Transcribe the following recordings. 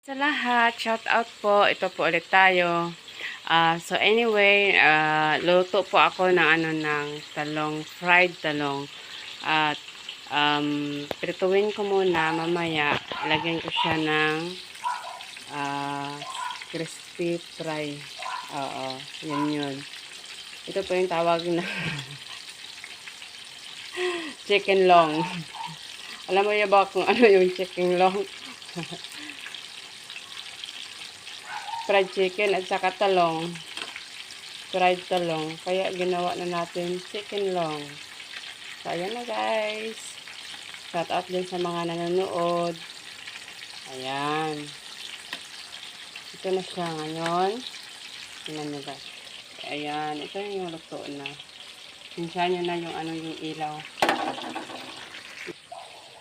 Sa lahat, shout out po. Ito po ulit tayo. So anyway, luto po ako ng ng talong, fried talong. At prituin ko muna mamaya. Lagyan ko siya ng crispy fry. Oo, yun. Ito po yung tawag na chicken long. Alam mo ba kung ano yung chicken long? Fried chicken at saka talong. Fried talong. Kaya ginawa na natin chicken long. So, ayan na guys. Shout out din sa mga nanonood. Ayan. Ito na siya ngayon. Tingnan nyo guys. Ayan. Ito yung luto na. Pinsyan nyo na yung ilaw.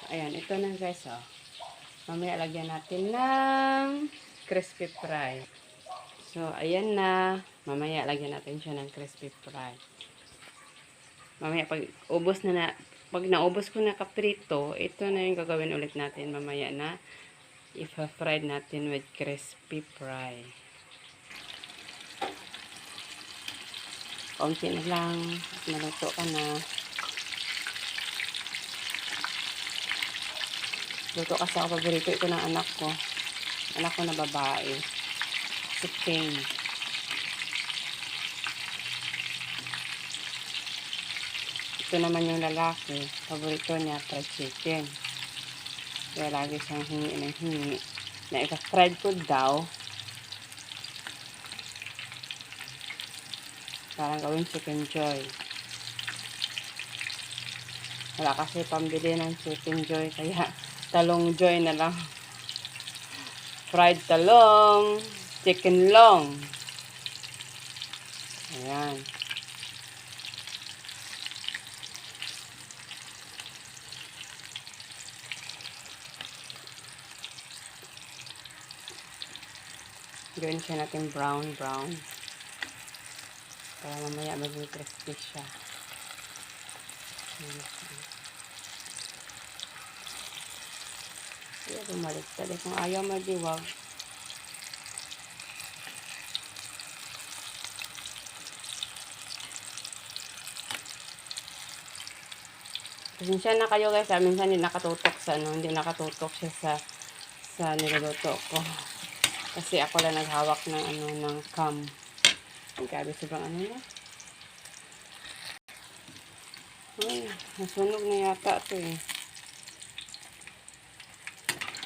Ayan. Ito na guys. Oh. Mamaya lagyan natin ng crispy fry. So, ayan na. Mamaya lagyan natin siya ng crispy fry. Mamaya pag naubos ko na kaprito, ito na yung gagawin ulit natin mamaya na i-fry natin with crispy fry. Konti na lang, naluto ka na. Luto kasi ako, paborito ito ng anak ko. Anak ko na babae. Si King. Ito naman yung lalaki. Paborito niya, fried chicken. Kaya lagi siyang hingi. Na ika-fried ko daw. Parang gawin chicken joy. Wala kasi pambili ng chicken joy. Kaya talong joy na lang. Fried talong. Chicken long. Ayan. Gawin siya natin brown. Para mamaya maging crispy siya. Kaya bumaliktad. Kung ayaw madiwag. Pasensya na kayo guys. Minsan hindi nakatutok sa hindi nakatutok siya sa niluluto ko. Kasi ako lang naghawak ng cam. Grabe sobrang na. Ay, nasunog na yata ito eh.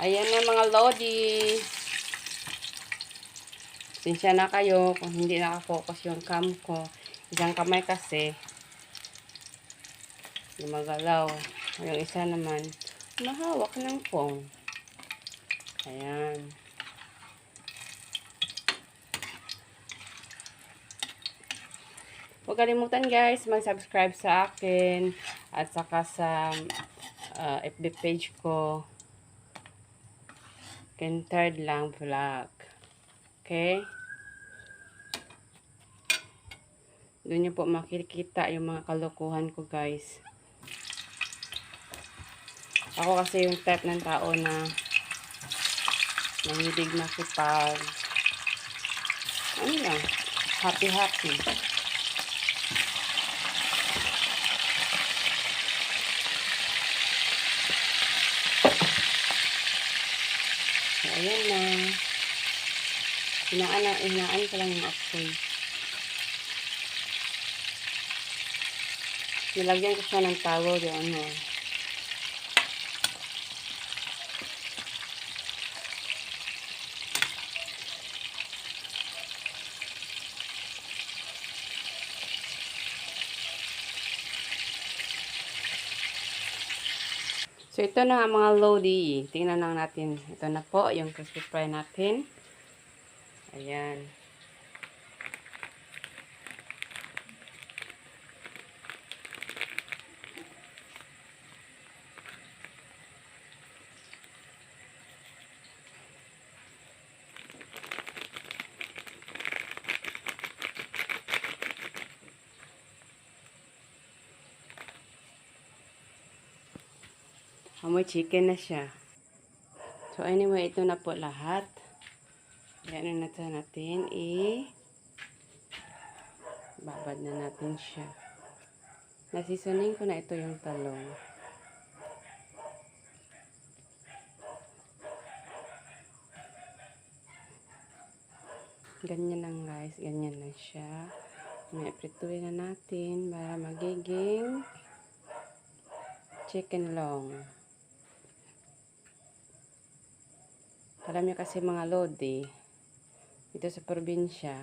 Ayan na mga lodi. Pasensya na kayo kung hindi nakafocus yung cam ko. Isang kamay kasi gumagalaw. Yung isa naman mahawak ng phone. Ayan. Huwag kalimutan guys, mag-subscribe sa akin at saka sa FB page ko. Kentard lang vlog. Okay? Doon nyo po makikita yung mga kalokohan ko guys. Ako kasi yung type ng tao na mahilig makipag happy. So, ayan na. Hinaan ko lang yung apoy. Nilagyan ko siya ng tawel yung So, ito na ang mga lodi. Tingnan lang natin. Ito na po yung crispy fry natin. Ayan. Amoy chicken na siya. So, anyway, ito na po lahat. Yan na natin. Babad na natin siya. Nasisoning ko na ito yung talong. Ganyan lang guys. Ganyan lang siya. May prituin na natin para magiging chicken long. Alam niyo kasi mga lodi, dito sa probinsya,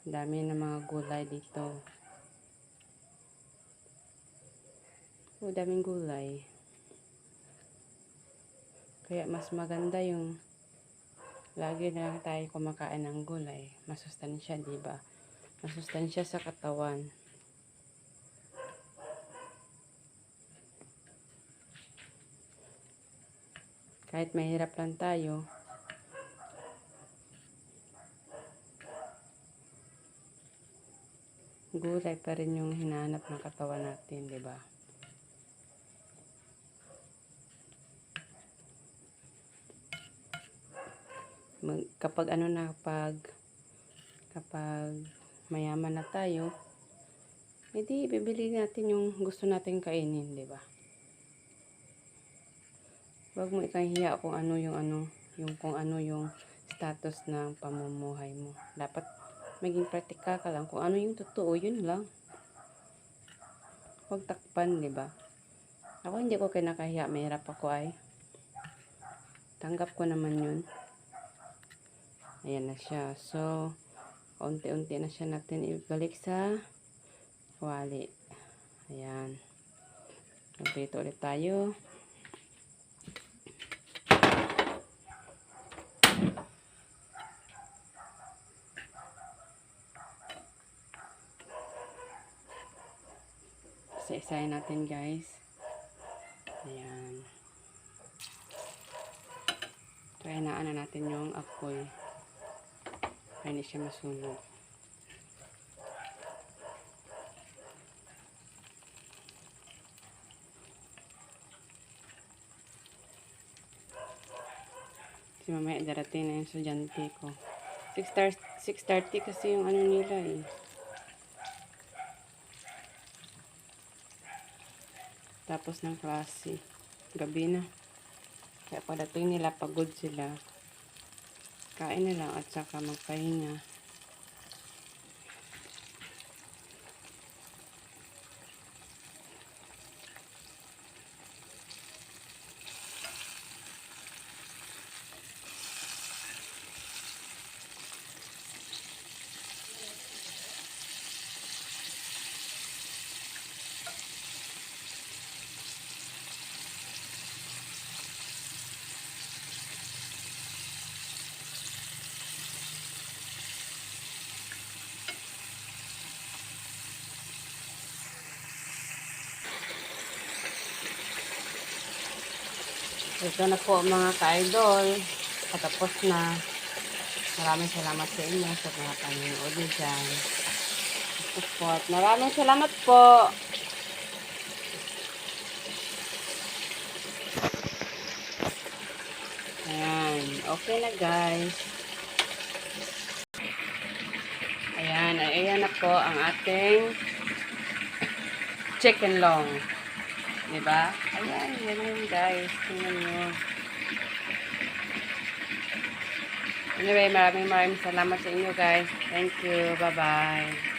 dami na mga gulay dito. Daming gulay. Kaya mas maganda yung lagi na lang tayo kumakain ng gulay. Masustansya, diba? Masustansya sa katawan. Kahit mahirap lang tayo, gulay pa rin yung hinahanap ng katawan natin, diba? Kapag mayaman na tayo, edi bibili natin yung gusto natin kainin, di ba? Huwag mo ikahiya kung ano yung status ng pamumuhay mo. Dapat maging praktikal ka lang kung ano yung totoo, yun lang. Huwag takpan, di ba? Ako hindi ko kinakahiya, mahirap ako ay. Tanggap ko naman yun. Ayan na siya. So, unti-unti na siya natin ibalik sa wali. Ayan. Magprito ulit tayo. Isa-isahin natin guys. Ayan. Kainaan na natin yung apoy. Para hindi siya masunog. Kasi mamaya darating na yung estudyante ko. 6:30 kasi yung ano nila eh. Tapos ng klase. Gabi na. Kaya pagdating nila, pagod sila. Kain na lang at saka magpahinga. Ito na po mga ka-idol. Patapos na. Maraming salamat sa inyo sa mga panonood nyo dyan. Support. Maraming salamat po. Ayan. Okay na guys. Ayan. Ayan na po ang ating chicken long. Diba? Ayan. Yan yun guys. Tingnan nyo. Anyway, maraming salamat sa inyo guys. Thank you. Bye-bye.